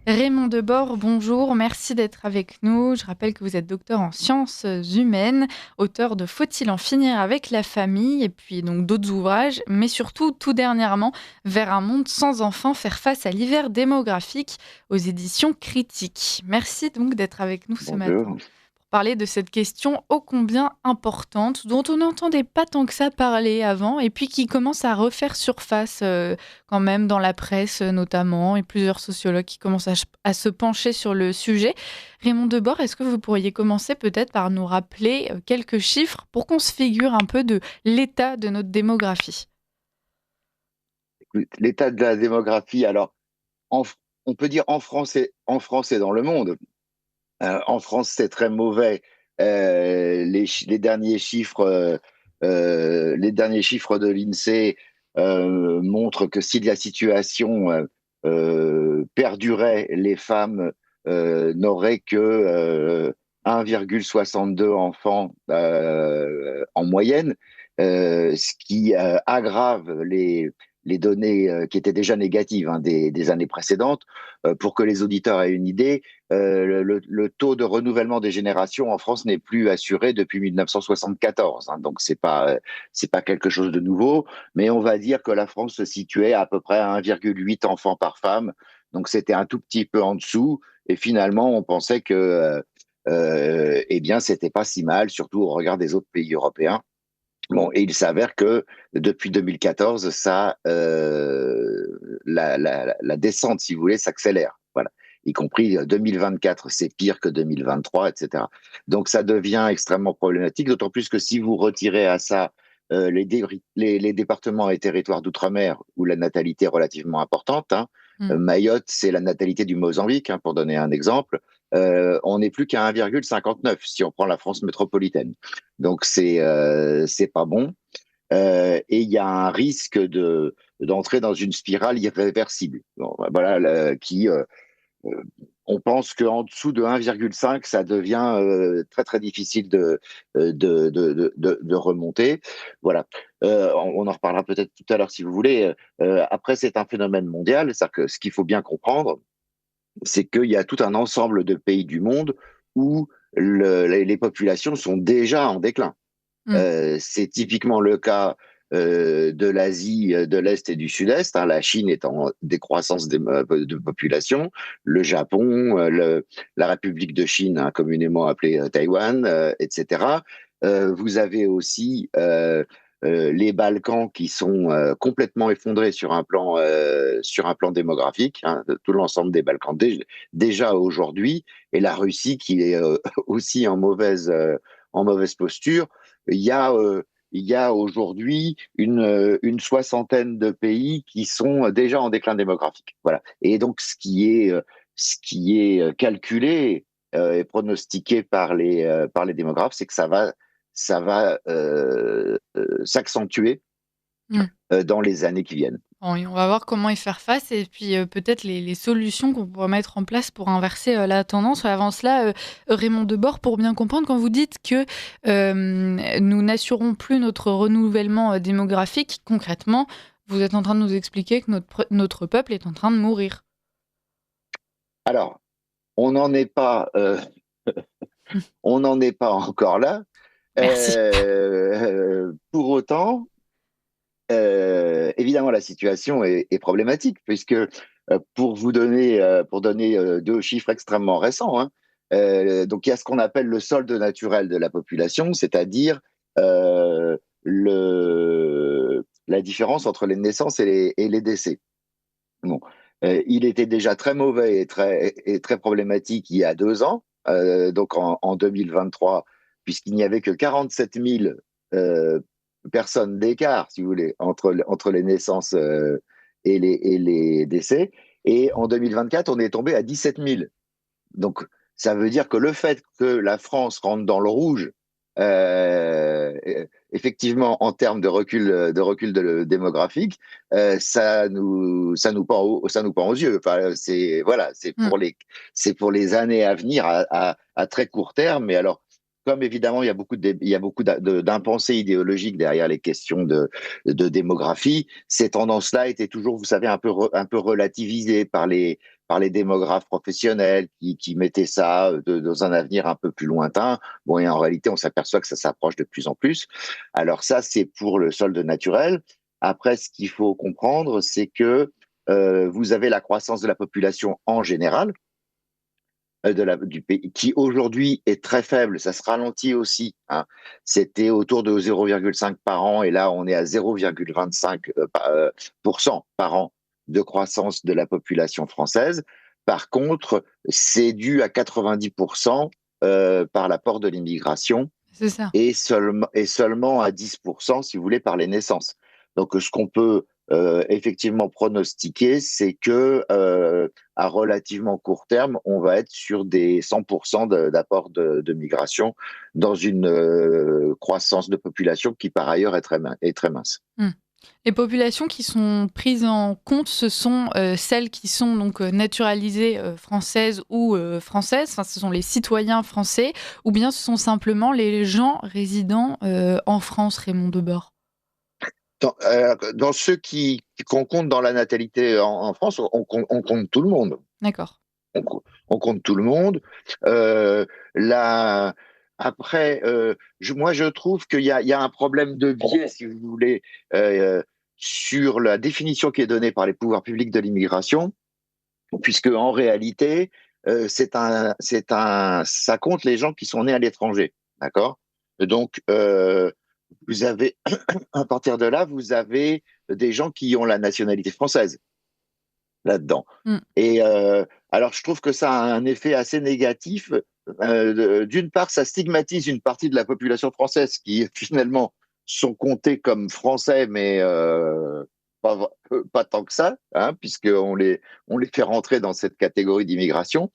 Raymond Debord, bonjour, merci d'être avec nous. Je rappelle que vous êtes docteur en sciences humaines, auteur de Faut-il en finir avec la famille et puis donc d'autres ouvrages, mais surtout tout dernièrement Vers un monde sans enfants, faire face à l'hiver démographique aux éditions Critiques. Merci donc d'être avec nous ce matin Bonjour. pour parler de cette question ô combien importante dont on n'entendait pas tant que ça parler avant et puis qui commence à refaire surface quand même dans la presse notamment, et plusieurs sociologues qui commencent à se pencher sur le sujet. Raymond Debord, est-ce que vous pourriez commencer peut-être par nous rappeler quelques chiffres pour qu'on se figure un peu de l'état de notre démographie? L'état de la démographie, alors, en- on peut dire en France et dans le monde. En France, c'est très mauvais. Les derniers chiffres de l'INSEE montrent que si la situation perdurait, les femmes n'auraient que 1,62 enfants en moyenne, ce qui aggrave les données qui étaient déjà négatives, hein, des années précédentes. Pour que les auditeurs aient une idée, le taux de renouvellement des générations en France n'est plus assuré depuis 1974, hein, donc c'est pas quelque chose de nouveau, mais on va dire que la France se situait à peu près à 1,8 enfants par femme, donc c'était un tout petit peu en dessous, et finalement on pensait que eh bien c'était pas si mal, surtout au regard des autres pays européens. Bon, et il s'avère que depuis 2014, la descente, si vous voulez, s'accélère. Voilà. Y compris 2024, c'est pire que 2023, etc. Donc ça devient extrêmement problématique, d'autant plus que si vous retirez à ça les départements et territoires d'outre-mer où la natalité est relativement importante, hein. Hmm. Mayotte, c'est la natalité du Mozambique, hein, pour donner un exemple. On n'est plus qu'à 1,59 si on prend la France métropolitaine. Donc c'est pas bon. Et il y a un risque d'entrer dans une spirale irréversible. Bon, voilà, euh, on pense qu'en dessous de 1,5, ça devient très très difficile de remonter. Voilà. On en reparlera peut-être tout à l'heure si vous voulez. Après, c'est un phénomène mondial. C'est-à-dire que ce qu'il faut bien comprendre, c'est qu'il y a tout un ensemble de pays du monde où les populations sont déjà en déclin. Hmm. C'est typiquement le cas de l'Asie de l'Est et du Sud-Est, hein. La Chine est en décroissance de population, le Japon, la République de Chine, hein, communément appelée Taïwan, etc. Vous avez aussi les Balkans qui sont complètement effondrés sur un plan démographique, hein, de tout l'ensemble des Balkans déjà aujourd'hui, et la Russie qui est aussi en mauvaise posture. Il y a, euh, il y a aujourd'hui une soixantaine de pays qui sont déjà en déclin démographique. Voilà. Et donc, ce qui est calculé et pronostiqué par les démographes, c'est que ça va s'accentuer Hmm. dans les années qui viennent. Bon, et on va voir comment y faire face et puis peut-être les solutions qu'on pourra mettre en place pour inverser la tendance. Avant cela, Raymond Debord, pour bien comprendre, quand vous dites que nous n'assurons plus notre renouvellement démographique, concrètement, vous êtes en train de nous expliquer que notre peuple est en train de mourir. Alors, on n'en est pas, on n'en est pas encore là. Merci. Pour autant, évidemment, la situation est problématique, puisque pour donner deux chiffres extrêmement récents, hein, donc il y a ce qu'on appelle le solde naturel de la population, c'est-à-dire la différence entre les naissances et les décès. Bon. Il était déjà très mauvais et très problématique il y a 2 ans, donc en 2023, puisqu'il n'y avait que 47 000 euh, personnes d'écart, si vous voulez, entre les naissances et les décès. Et en 2024, on est tombé à 17 000. Donc, ça veut dire que le fait que la France rentre dans le rouge, effectivement, en termes de recul démographique, ça nous pend aux yeux. Enfin, voilà, Mm. c'est pour les années à venir à très court terme. Mais alors, comme évidemment, il y a beaucoup d'impensés idéologiques derrière les questions de démographie, ces tendances-là étaient toujours, vous savez, un peu relativisées par les démographes professionnels qui mettaient ça dans un avenir un peu plus lointain. Bon, et en réalité, on s'aperçoit que ça s'approche de plus en plus. Alors ça, c'est pour le solde naturel. Après, ce qu'il faut comprendre, c'est que vous avez la croissance de la population en général, du pays, qui aujourd'hui est très faible, ça se ralentit aussi, hein. C'était autour de 0,5 par an et là on est à 0,25 par an de croissance de la population française. Par contre, c'est dû à 90% par l'apport de l'immigration C'est ça. et seulement à 10%, si vous voulez, par les naissances. Donc, ce qu'on peut effectivement pronostiquer, c'est que à relativement court terme, on va être sur des 100% d'apport de migration dans une croissance de population qui, par ailleurs, est très mince. Mmh. Les populations qui sont prises en compte, ce sont, celles qui sont donc, naturalisées, françaises ou, françaises, enfin, ce sont les citoyens français ou bien ce sont simplement les gens résidant, en France, Raymond Debord? Dans ceux qu'on compte dans la natalité en France, on compte tout le monde. D'accord. On compte tout le monde. Euh, la... Après, moi, je trouve qu'il y a un problème de biais, si vous voulez, euh, sur la définition qui est donnée par les pouvoirs publics de l'immigration, puisque en réalité, ça compte les gens qui sont nés à l'étranger, d'accord? Donc, vous avez, à partir de là, vous avez des gens qui ont la nationalité française là-dedans. Mmh. Et alors, je trouve que ça a un effet assez négatif. D'une part, ça stigmatise une partie de la population française qui finalement sont comptés comme français, mais pas tant que ça, hein, puisqu'on les fait rentrer dans cette catégorie d'immigration.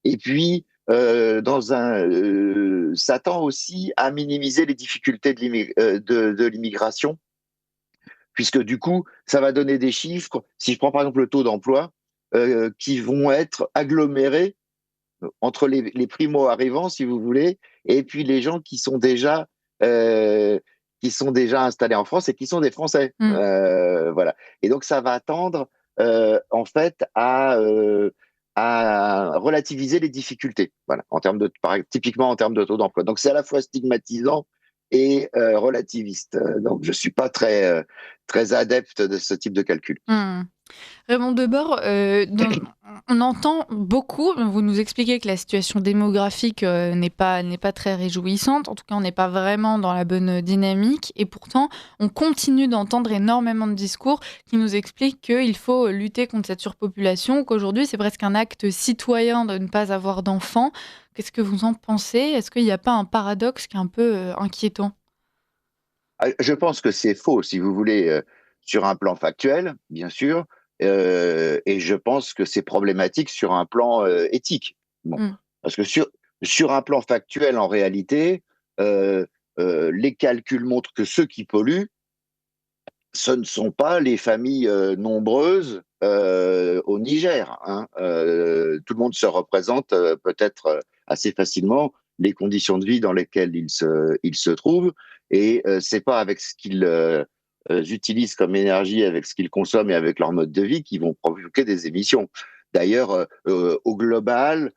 Et puis, ça tend aussi à minimiser les difficultés de l'immigration, puisque du coup, ça va donner des chiffres. Si je prends par exemple le taux d'emploi, qui vont être agglomérés entre les primo-arrivants, si vous voulez, et puis les gens euh, qui sont déjà installés en France et qui sont des Français. Mmh. Voilà. Et donc, ça va tendre, en fait, à relativiser les difficultés, voilà, typiquement en termes de taux d'emploi. Donc, c'est à la fois stigmatisant et relativiste. Donc, je suis pas très adepte de ce type de calcul. Mmh. Raymond Debord, on entend beaucoup, vous nous expliquez que la situation démographique n'est pas très réjouissante, en tout cas on n'est pas vraiment dans la bonne dynamique, et pourtant on continue d'entendre énormément de discours qui nous expliquent qu'il faut lutter contre cette surpopulation, qu'aujourd'hui c'est presque un acte citoyen de ne pas avoir d'enfants. Qu'est-ce que vous en pensez? Est-ce qu'il n'y a pas un paradoxe qui est un peu inquiétant? Je pense que c'est faux, si vous voulez, sur un plan factuel, bien sûr, et je pense que c'est problématique sur un plan éthique. Bon, Mmh. parce que sur un plan factuel, en réalité, euh, les calculs montrent que ceux qui polluent, ce ne sont pas les familles nombreuses au Niger, hein. Tout le monde se représente peut-être assez facilement les conditions de vie dans lesquelles ils se trouvent, et c'est pas avec ce qu'ils utilisent comme énergie, avec ce qu'ils consomment et avec leur mode de vie qu'ils vont provoquer des émissions. D'ailleurs, au global,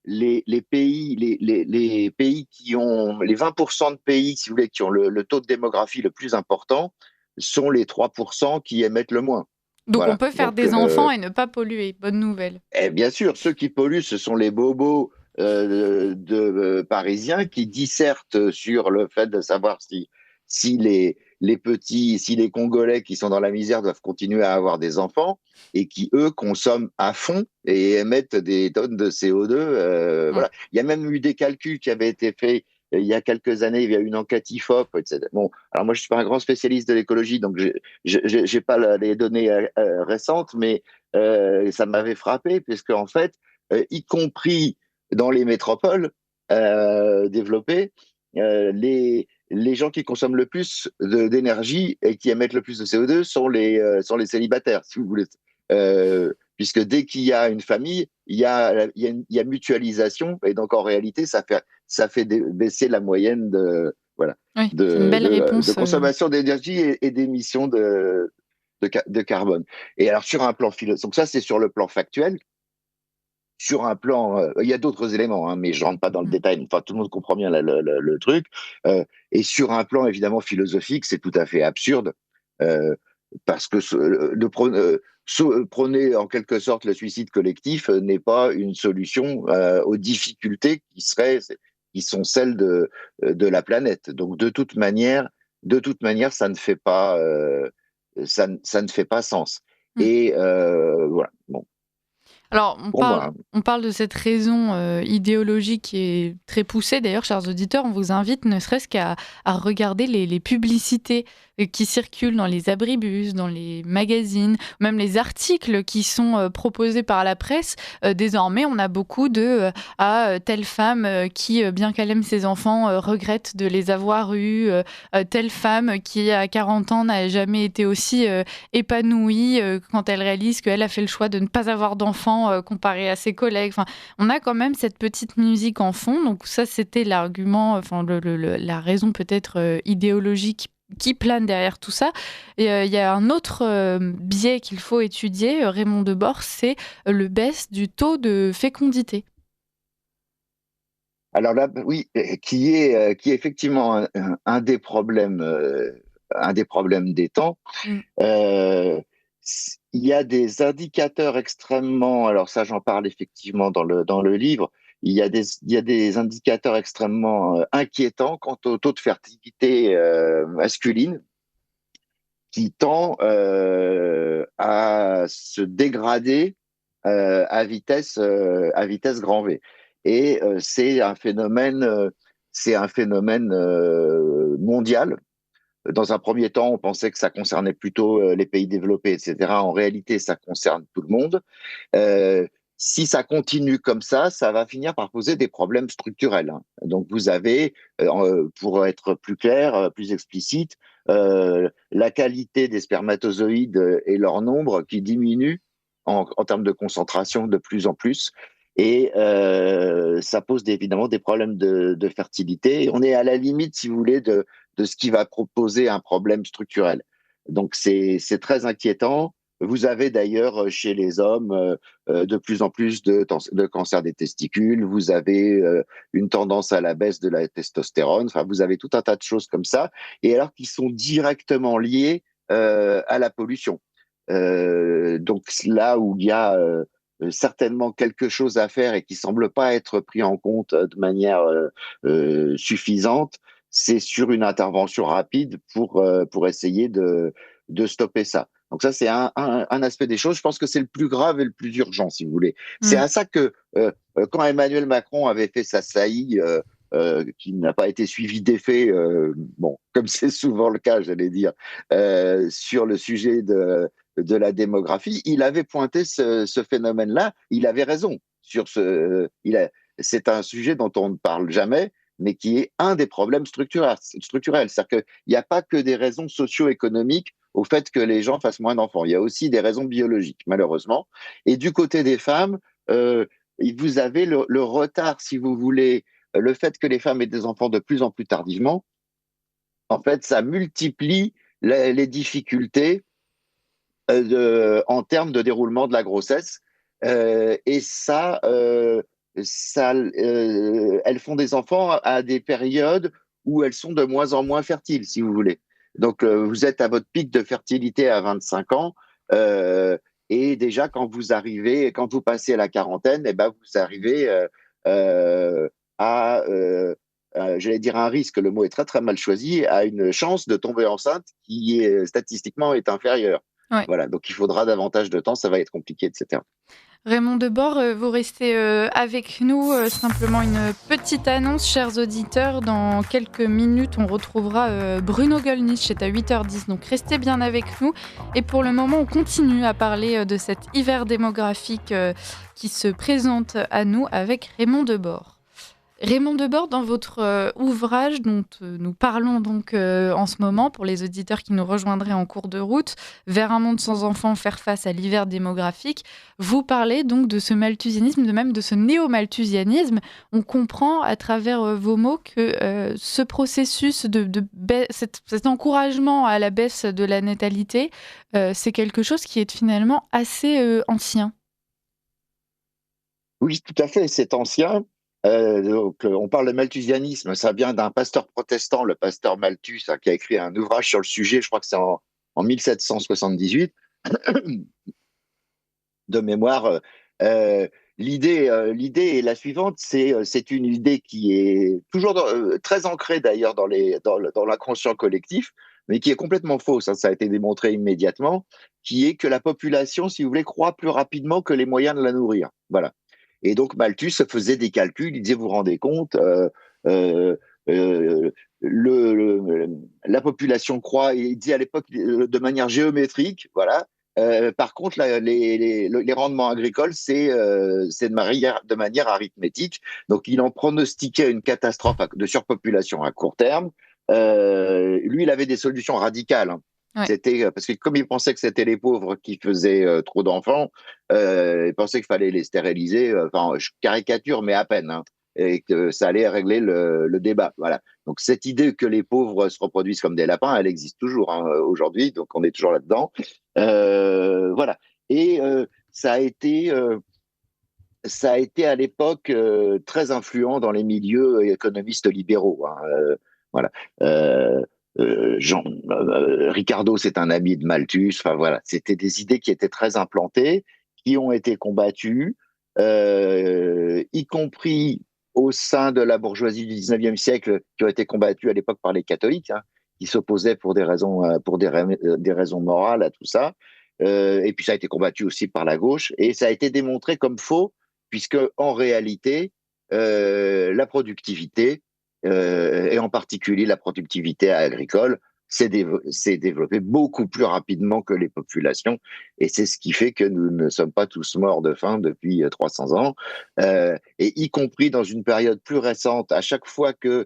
les pays qui ont les 20% de pays, si vous voulez, qui ont le taux de démographie le plus important, sont les 3% qui émettent le moins. Donc on Voilà. peut faire Donc, des enfants et ne pas polluer, bonne nouvelle. bien sûr, ceux qui polluent, ce sont les bobos parisiens qui dissertent sur le fait de savoir si si les Congolais qui sont dans la misère doivent continuer à avoir des enfants et qui, eux, consomment à fond et émettent des tonnes de CO2. Mmh. Voilà. Il y a même eu des calculs qui avaient été faits il y a quelques années, il y a eu une enquête IFOP, etc. Bon, alors moi, je suis pas un grand spécialiste de l'écologie, donc j'ai pas les données récentes, mais ça m'avait frappé, puisque en fait, y compris dans les métropoles développées, les gens qui consomment le plus d'énergie et qui émettent le plus de CO2 sont les célibataires, si vous voulez. Puisque dès qu'il y a une famille, il y a mutualisation, et donc en réalité, ça fait baisser la moyenne Oui, c'est une belle de réponse. consommation d'énergie et d'émissions de carbone. Et alors, sur un plan philosophique, donc ça, c'est sur le plan factuel. Sur un plan, il y a d'autres éléments, hein, mais je rentre pas dans le Mmh. détail. Enfin, tout le monde comprend bien le truc. Et sur un plan évidemment philosophique, c'est tout à fait absurde euh, parce que prôner en quelque sorte le suicide collectif n'est pas une solution aux difficultés qui sont celles de la planète. Donc de toute manière, ça ne fait pas sens. Mmh. Et voilà. Bon, Alors, pour moi. on parle de cette raison idéologique qui est très poussée. D'ailleurs, chers auditeurs, on vous invite ne serait-ce à regarder les publicités qui circulent dans les abribus, dans les magazines, même les articles qui sont proposés par la presse. Désormais, on a beaucoup de telle femme qui, bien qu'elle aime ses enfants, regrette de les avoir eus. Telle femme qui, à 40 ans, n'a jamais été aussi épanouie quand elle réalise qu'elle a fait le choix de ne pas avoir d'enfants comparé à ses collègues. Enfin, on a quand même cette petite musique en fond. Donc ça, c'était l'argument, enfin la raison peut-être idéologique qui plane derrière tout ça. Et il y a un autre biais qu'il faut étudier, Raymond Debord, c'est le baisse du taux de fécondité. Alors là, oui, qui est effectivement un des problèmes des temps. Mm. Euh, il y a des indicateurs extrêmement, alors ça j'en parle effectivement dans le livre, il y a des indicateurs extrêmement inquiétants quant au taux de fertilité masculine qui tend à se dégrader à vitesse grand V. Et c'est un phénomène mondial. Dans un premier temps, on pensait que ça concernait plutôt les pays développés, etc. En réalité, ça concerne tout le monde. Euh, Si ça continue comme ça va finir par poser des problèmes structurels, hein. Donc vous avez, pour être plus clair, plus explicite, la qualité des spermatozoïdes et leur nombre qui diminue en termes de concentration de plus en plus. Et ça pose évidemment des problèmes de fertilité. Et on est à la limite, si vous voulez, de ce qui va proposer un problème structurel. Donc c'est très inquiétant. Vous avez d'ailleurs chez les hommes de plus en plus de cancer des testicules, vous avez une tendance à la baisse de la testostérone, enfin vous avez tout un tas de choses comme ça, et alors qui sont directement liées à la pollution. Donc là où il y a certainement quelque chose à faire et qui semble pas être pris en compte de manière suffisante, c'est sur une intervention rapide pour essayer de stopper ça. Donc ça, c'est un aspect des choses. Je pense que c'est le plus grave et le plus urgent, si vous voulez. C'est Mm. à ça que quand Emmanuel Macron avait fait sa saillie, qui n'a pas été suivie d'effet, bon, comme c'est souvent le cas, j'allais dire, sur le sujet de la démographie, il avait pointé ce phénomène-là. Il avait raison sur c'est un sujet dont on ne parle jamais, mais qui est un des problèmes structurels. C'est-à-dire qu'il n'y a pas que des raisons socio-économiques au fait que les gens fassent moins d'enfants. Il y a aussi des raisons biologiques, malheureusement. Et du côté des femmes, vous avez le retard, si vous voulez, le fait que les femmes aient des enfants de plus en plus tardivement. En fait, ça multiplie les difficultés en termes de déroulement de la grossesse. Et elles font des enfants à des périodes où elles sont de moins en moins fertiles, si vous voulez. Donc, vous êtes à votre pic de fertilité à 25 ans. Et déjà, quand vous passez à la quarantaine, eh ben, vous arrivez à, j'allais dire un risque, le mot est très très mal choisi, à une chance de tomber enceinte qui est statistiquement est inférieure. Ouais. Voilà, donc il faudra davantage de temps, ça va être compliqué, etc. Raymond Debord, vous restez avec nous. Simplement une petite annonce, chers auditeurs. Dans quelques minutes, on retrouvera Bruno Gollnisch, c'est à 8h10. Donc restez bien avec nous. Et pour le moment, on continue à parler de cet hiver démographique qui se présente à nous avec Raymond Debord. Raymond Debord, dans votre ouvrage dont nous parlons donc en ce moment, pour les auditeurs qui nous rejoindraient en cours de route, Vers un monde sans enfants, faire face à l'hiver démographique, vous parlez donc de ce malthusianisme, de même de ce néo-malthusianisme. On comprend à travers vos mots que ce processus cet encouragement à la baisse de la natalité, c'est quelque chose qui est finalement assez ancien. Oui, tout à fait, c'est ancien. On parle de malthusianisme, ça vient d'un pasteur protestant, le pasteur Malthus, hein, qui a écrit un ouvrage sur le sujet, je crois que c'est en 1778, de mémoire. L'idée est la suivante, c'est une idée qui est toujours très ancrée d'ailleurs dans l'inconscient collectif, mais qui est complètement fausse, hein, ça a été démontré immédiatement, qui est que la population, si vous voulez, croît plus rapidement que les moyens de la nourrir. Voilà. Et donc Malthus faisait des calculs, il disait, vous vous rendez compte, euh, euh, la population croît, il dit à l'époque de manière géométrique, voilà. Par contre, les rendements agricoles, c'est de manière arithmétique. Donc, il en pronostiquait une catastrophe de surpopulation à court terme. Lui, il avait des solutions radicales, hein. Ouais. C'était parce que comme il pensait que c'était les pauvres qui faisaient trop d'enfants, il pensait qu'il fallait les stériliser. Enfin, je caricature, mais à peine, hein, et que ça allait régler le débat. Voilà. Donc cette idée que les pauvres se reproduisent comme des lapins, elle existe toujours, hein, aujourd'hui. Donc on est toujours là-dedans. Voilà. Et ça a été à l'époque très influent dans les milieux économistes libéraux, hein. Voilà. Euh, Ricardo, c'est un ami de Malthus. Enfin voilà, c'était des idées qui étaient très implantées, qui ont été combattues, y compris au sein de la bourgeoisie du 19e siècle, qui ont été combattues à l'époque par les catholiques, hein, qui s'opposaient pour des raisons morales à tout ça. Et puis ça a été combattu aussi par la gauche, et ça a été démontré comme faux, puisque en réalité, la productivité, et en particulier la productivité agricole, s'est développée beaucoup plus rapidement que les populations, et c'est ce qui fait que nous ne sommes pas tous morts de faim depuis 300 ans, et y compris dans une période plus récente, à chaque fois que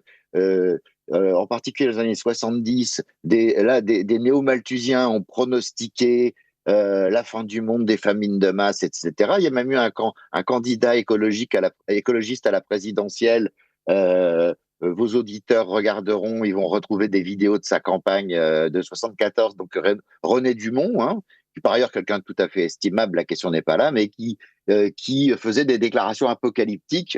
en particulier dans les années 70, des néo-malthusiens ont pronostiqué la fin du monde, des famines de masse, etc. Il y a même eu un candidat écologiste à la présidentielle. Vos auditeurs regarderont, ils vont retrouver des vidéos de sa campagne de 74, donc René Dumont, hein, qui par ailleurs quelqu'un de tout à fait estimable, la question n'est pas là, mais qui faisait des déclarations apocalyptiques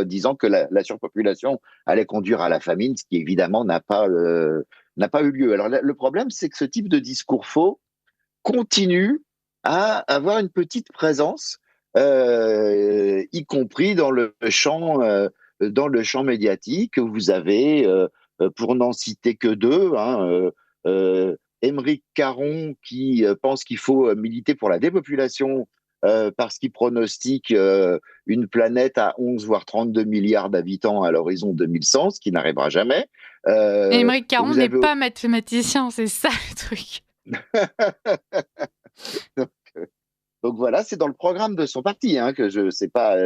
disant que la surpopulation allait conduire à la famine, ce qui évidemment n'a pas eu lieu. Alors le problème, c'est que ce type de discours faux continue à avoir une petite présence, y compris dans le champ médiatique. Vous avez, pour n'en citer que deux, hein, Émeric Caron qui pense qu'il faut militer pour la dépopulation parce qu'il pronostique une planète à 11 voire 32 milliards d'habitants à l'horizon 2100, ce qui n'arrivera jamais. Émeric Caron Vous n'est avez pas mathématicien, c'est ça le truc. Donc voilà, c'est dans le programme de son parti, hein, que je sais pas.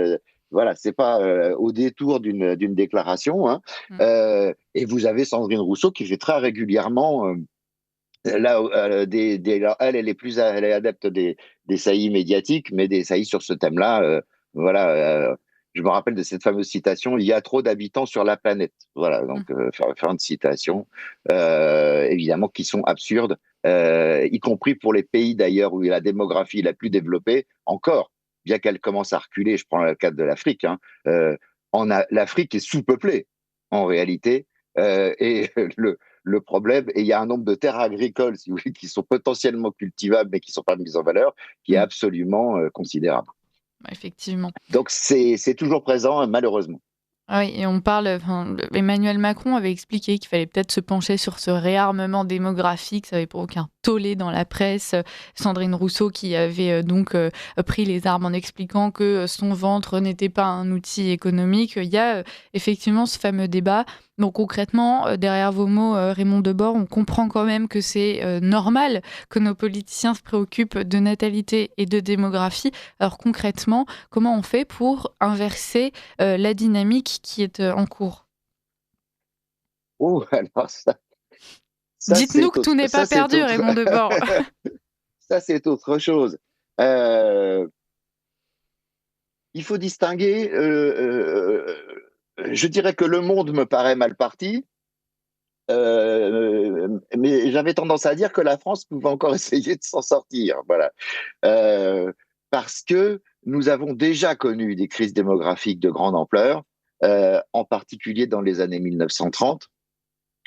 Voilà, c'est pas au détour d'une déclaration, hein. Mm. Et vous avez Sandrine Rousseau qui fait très régulièrement là elle est elle est adepte des saillies médiatiques, mais des saillies sur ce thème-là. Voilà. Je me rappelle de cette fameuse citation: il y a trop d'habitants sur la planète. Voilà, Mm. donc fin de citation. Évidemment, qui sont absurdes, y compris pour les pays d'ailleurs où la démographie est la plus développée encore, bien qu'elle commence à reculer. Je prends le cadre de l'Afrique, hein. L'Afrique est sous-peuplée en réalité, et le problème, et il y a un nombre de terres agricoles, si vous voulez, qui sont potentiellement cultivables, mais qui ne sont pas mises en valeur, qui est Mm. absolument considérable. Effectivement. Donc c'est toujours présent, malheureusement. Ah oui, et on parle, enfin, Emmanuel Macron avait expliqué qu'il fallait peut-être se pencher sur ce réarmement démographique, ça avait pour aucun tollé dans la presse. Sandrine Rousseau qui avait donc pris les armes en expliquant que son ventre n'était pas un outil économique. Il y a effectivement ce fameux débat. Donc concrètement, derrière vos mots, Raymond Debord, on comprend quand même que c'est normal que nos politiciens se préoccupent de natalité et de démographie. Alors concrètement, comment on fait pour inverser la dynamique qui est en cours? Oh, alors ça Dites-nous c'est que tout autre, n'est pas perdu, Raymond Debord. ça c'est autre chose. Euh, il faut distinguer. Je dirais que le monde me paraît mal parti. Mais j'avais tendance à dire que la France pouvait encore essayer de s'en sortir. Voilà. Euh, Parce que nous avons déjà connu des crises démographiques de grande ampleur, en particulier dans les années 1930,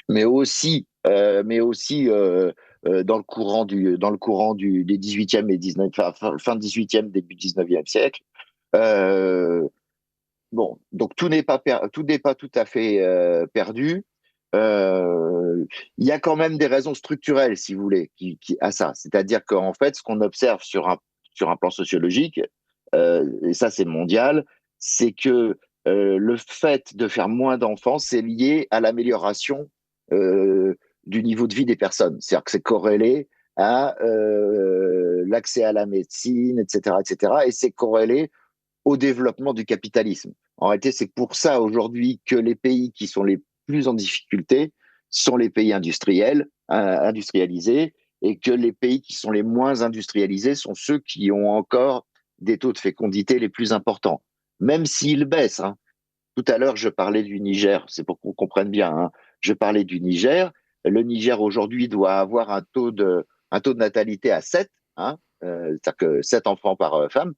mais aussi des 18e et 19, fin 18e, début 19e siècle. Euh, Bon, donc tout n'est pas tout à fait perdu. Euh, il y a quand même des raisons structurelles, si vous voulez, à ça. C'est-à-dire qu'en fait, ce qu'on observe sur un plan sociologique, et ça c'est mondial, c'est que le fait de faire moins d'enfants, c'est lié à l'amélioration euh, du niveau de vie des personnes. C'est-à-dire que c'est corrélé à l'accès à la médecine, etc., etc., et c'est corrélé au développement du capitalisme. En réalité, c'est pour ça aujourd'hui que les pays qui sont les plus en difficulté sont les pays industrialisés, et que les pays qui sont les moins industrialisés sont ceux qui ont encore des taux de fécondité les plus importants, même s'ils baissent. Hein. Tout à l'heure, je parlais du Niger, c'est pour qu'on comprenne bien. Hein. Je parlais du Niger. Le Niger aujourd'hui doit avoir un taux de natalité à 7, hein, c'est-à-dire que 7 enfants par femme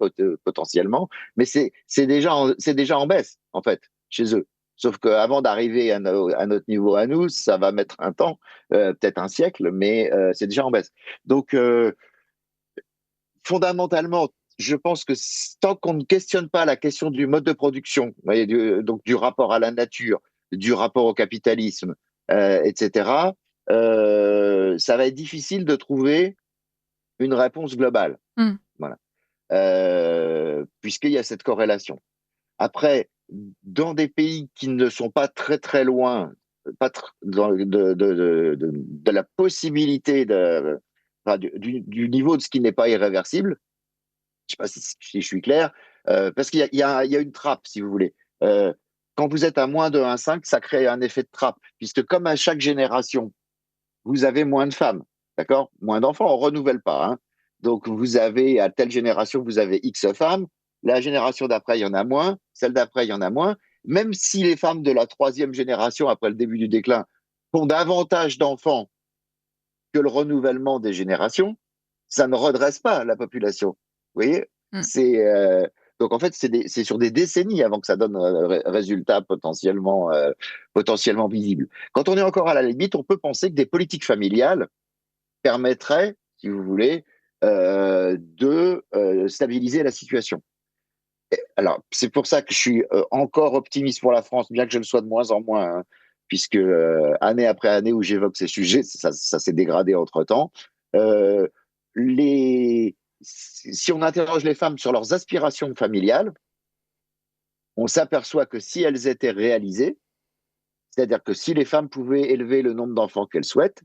potentiellement, mais c'est déjà en baisse, en fait, chez eux. Sauf qu'avant d'arriver à notre niveau à nous, ça va mettre un temps, peut-être un siècle, mais c'est déjà en baisse. Donc, fondamentalement, je pense que tant qu'on ne questionne pas la question du mode de production, vous voyez, donc du rapport à la nature, du rapport au capitalisme, etc., ça va être difficile de trouver une réponse globale. Hmm. Voilà. Puisqu'il y a cette corrélation. Après, dans des pays qui ne sont pas très très loin, pas de la possibilité enfin, du niveau de ce qui n'est pas irréversible, je sais pas si je suis clair, parce qu'il y a une trappe, si vous voulez. Euh, Quand vous êtes à moins de 1,5, ça crée un effet de trappe, puisque comme à chaque génération, vous avez moins de femmes, d'accord? Moins d'enfants, on ne renouvelle pas. Hein. Donc, vous avez, à telle génération, vous avez X femmes, la génération d'après, il y en a moins, celle d'après, il y en a moins. Même si les femmes de la troisième génération, après le début du déclin, font davantage d'enfants que le renouvellement des générations, ça ne redresse pas la population. Vous voyez, Hmm. c'est donc en fait c'est sur des décennies avant que ça donne un résultat potentiellement visible. Quand on est encore à la limite, on peut penser que des politiques familiales permettraient, si vous voulez, de stabiliser la situation. Alors c'est pour ça que je suis encore optimiste pour la France, bien que je le sois de moins en moins. Hein, puisque année après année où j'évoque ces sujets, ça s'est dégradé entre-temps. Euh, si on interroge les femmes sur leurs aspirations familiales, on s'aperçoit que si elles étaient réalisées, c'est-à-dire que si les femmes pouvaient élever le nombre d'enfants qu'elles souhaitent,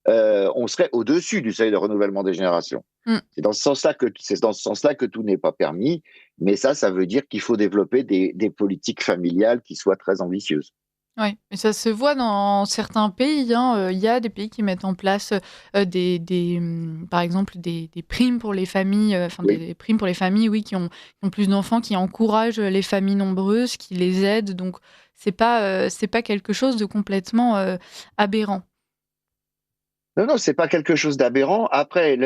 on serait au-dessus du seuil de renouvellement des générations. Hmm. C'est dans ce sens-là que tout n'est pas permis, mais ça veut dire qu'il faut développer des politiques familiales qui soient très ambitieuses. Ouais, et ça se voit dans certains pays, hein, il y a des pays qui mettent en place, par exemple des primes pour les familles, enfin Oui. des primes pour les familles, oui, qui ont plus d'enfants, qui encouragent les familles nombreuses, qui les aident, donc c'est pas quelque chose de complètement, aberrant. Non, non, c'est pas quelque chose d'aberrant. Après,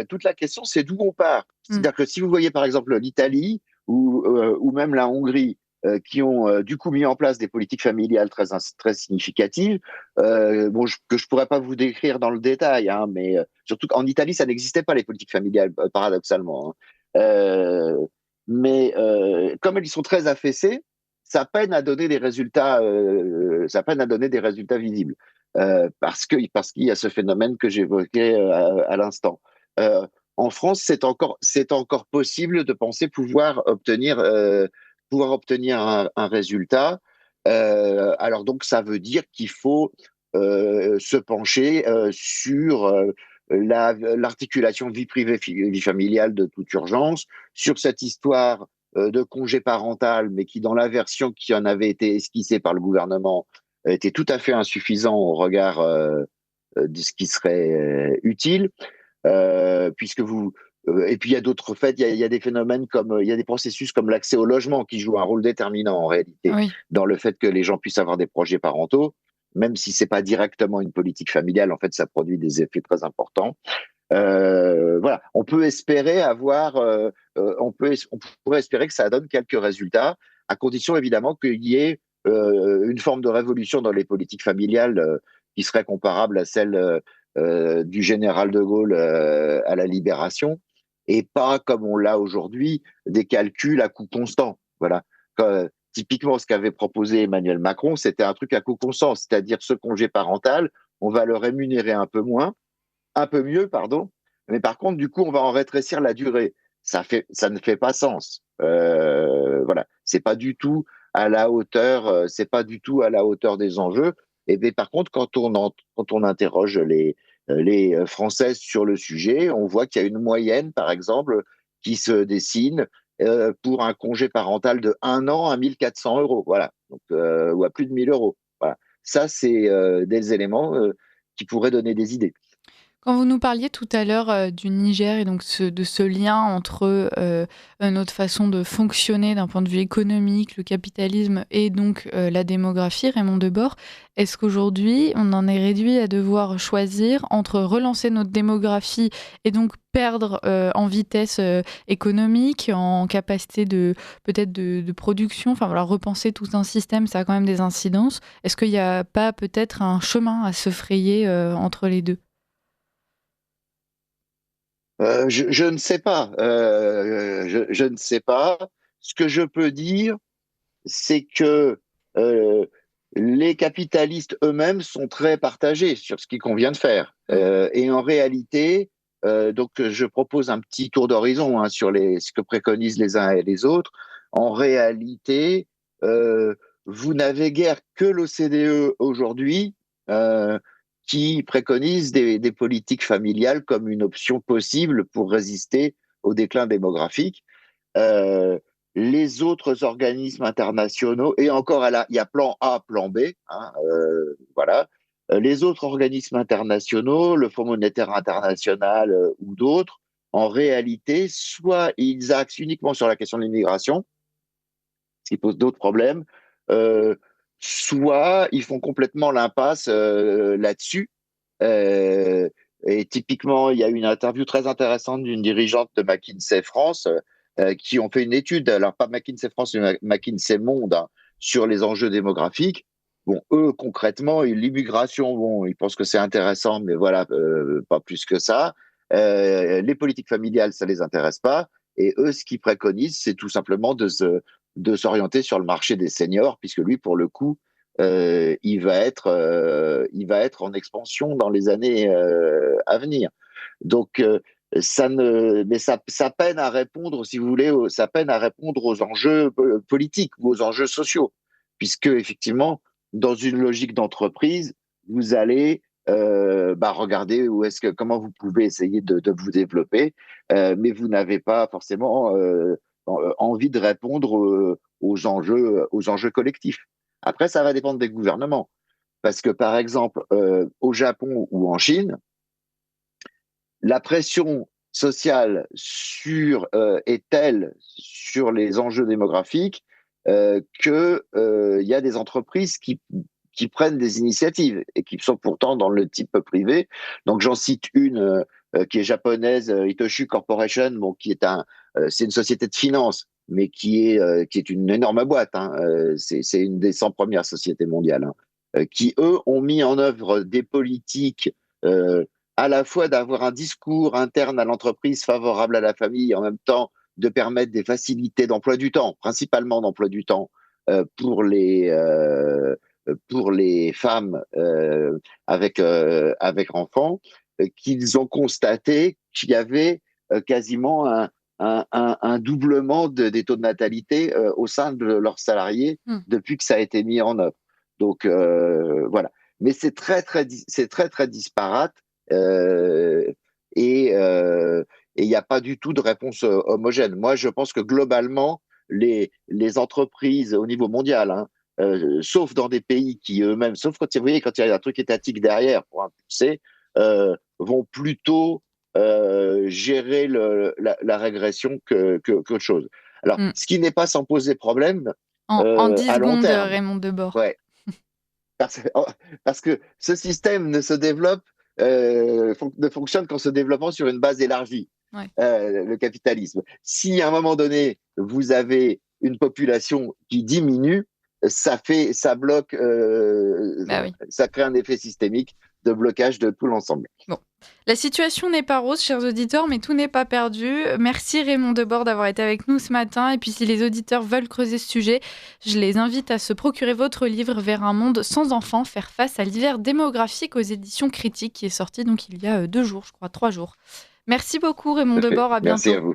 toute la question, c'est d'où on part. Mmh. C'est-à-dire que si vous voyez par exemple l'Italie ou même la Hongrie, qui ont du coup mis en place des politiques familiales très significatives, bon, que je pourrais pas vous décrire dans le détail, hein, mais surtout qu'en Italie, ça n'existait pas les politiques familiales, paradoxalement. Hein. Mais comme elles y sont très affaissées, ça peine à donner des résultats, ça peine à donner des résultats visibles. parce qu'il y a ce phénomène que j'évoquais à l'instant. Euh, En France, c'est encore possible de penser pouvoir obtenir un résultat. Alors donc, ça veut dire qu'il faut se pencher sur l'articulation vie privée, vie familiale de toute urgence, sur cette histoire de congé parental, mais qui, dans la version qui en avait été esquissée par le gouvernement, était tout à fait insuffisant au regard de ce qui serait utile, puisque et puis il y a d'autres faits, il y a des phénomènes comme, il y a des processus comme l'accès au logement qui jouent un rôle déterminant en réalité Oui. dans le fait que les gens puissent avoir des projets parentaux, même si c'est pas directement une politique familiale, en fait, ça produit des effets très importants. Voilà, on peut espérer on pourrait espérer que ça donne quelques résultats, à condition évidemment qu'il y ait une forme de révolution dans les politiques familiales qui serait comparable à celle du général de Gaulle à la Libération, et pas comme on l'a aujourd'hui, des calculs à coût constant. Voilà. Typiquement, ce qu'avait proposé Emmanuel Macron, c'était un truc à coût constant, c'est-à-dire ce congé parental, on va le rémunérer un peu mieux, pardon. Mais par contre, du coup, on va en rétrécir la durée. Ça ne fait pas sens. Voilà, c'est pas du tout à la hauteur, c'est pas du tout à la hauteur des enjeux. Et bien, par contre, quand on interroge les Françaises sur le sujet, on voit qu'il y a une moyenne, par exemple, qui se dessine pour un congé parental de 1 an à 1 400 euros, voilà, donc, ou à plus de 1 000 euros. Voilà. Ça, c'est des éléments qui pourraient donner des idées. Quand vous nous parliez tout à l'heure, du Niger et donc de ce lien entre, notre façon de fonctionner d'un point de vue économique, le capitalisme et donc, la démographie, Raymond Debord, est-ce qu'aujourd'hui on en est réduit à devoir choisir entre relancer notre démographie et donc perdre, en vitesse, économique, en capacité de peut-être de production, enfin voilà, repenser tout un système, ça a quand même des incidences. Est-ce qu'il y a pas peut-être un chemin à se frayer, entre les 2? Je ne sais pas. Je ne sais pas. Ce que je peux dire, c'est que euh, les capitalistes eux-mêmes sont très partagés sur ce qu'il convient de faire. Et en réalité, donc je propose un petit tour d'horizon sur ce que préconisent les uns et les autres. En réalité, euh, vous n'avez guère que l'OCDE aujourd'hui qui préconise des politiques familiales comme une option possible pour résister au déclin démographique. Euh, les autres organismes internationaux, et encore il y a plan A, plan B, voilà. Les autres organismes internationaux, le Fonds monétaire international ou d'autres, en réalité, soit ils axent uniquement sur la question de l'immigration, ce qui pose d'autres problèmes, euh, soit ils font complètement l'impasse là-dessus. Euh, et typiquement, il y a eu une interview très intéressante d'une dirigeante de McKinsey France qui ont fait une étude, alors pas McKinsey France, mais McKinsey Monde, sur les enjeux démographiques. Bon, eux, concrètement, l'immigration, bon, ils pensent que c'est intéressant, mais voilà, pas plus que ça. Les politiques familiales, ça les intéresse pas. Et eux, ce qu'ils préconisent, c'est tout simplement de s'orienter sur le marché des seniors, puisque lui, pour le coup, il va être en expansion dans les années à venir. Donc, ça peine à répondre, si vous voulez, ça peine à répondre aux enjeux politiques ou aux enjeux sociaux, puisque effectivement, dans une logique d'entreprise, vous allez regarder comment vous pouvez essayer de vous développer, mais vous n'avez pas forcément envie de répondre aux enjeux collectifs. Après, ça va dépendre des gouvernements. Parce que, par exemple, au Japon ou en Chine, la pression sociale est telle sur les enjeux démographiques qu'il y a des entreprises qui prennent des initiatives et qui sont pourtant dans le type privé. Donc j'en cite une qui est japonaise, Hitoshi Corporation, bon, c'est une société de finance, mais qui est une énorme boîte. C'est une des 100 premières sociétés mondiales, qui eux ont mis en œuvre des politiques euh, à la fois d'avoir un discours interne à l'entreprise favorable à la famille, et en même temps de permettre des facilités d'emploi du temps, principalement d'emploi du temps, pour pour les femmes avec enfants, qu'ils ont constaté qu'il y avait quasiment un doublement des taux de natalité au sein de leurs salariés Mmh. depuis que ça a été mis en œuvre. Donc voilà. Mais c'est très très disparate euh, et il n'y a pas du tout de réponse homogène. Moi, je pense que globalement, les entreprises au niveau mondial, hein, sauf dans des pays qui eux-mêmes, sauf quand, vous voyez, quand il y a un truc étatique derrière pour impulser, vont plutôt gérer la régression qu'autre chose. Alors, Mmh. ce qui n'est pas sans poser problème En 10 à long secondes, terme. Raymond Debord. Ouais, parce, parce que ce système ne se développe, ne fonctionne qu'en se développant sur une base élargie, Ouais. le capitalisme. Si à un moment donné, vous avez une population qui diminue, ça bloque, Bah oui. ça crée un effet systémique de blocage de tout l'ensemble. Bon. La situation n'est pas rose, chers auditeurs, mais tout n'est pas perdu. Merci Raymond Debord d'avoir été avec nous ce matin. Et puis si les auditeurs veulent creuser ce sujet, je les invite à se procurer votre livre Vers un monde sans enfants, faire face à l'hiver démographique aux éditions Critiques, qui est sorti donc il y a 2 jours, je crois, 3 jours. Merci beaucoup Raymond Tout à fait. Debord, à Merci bientôt. à vous.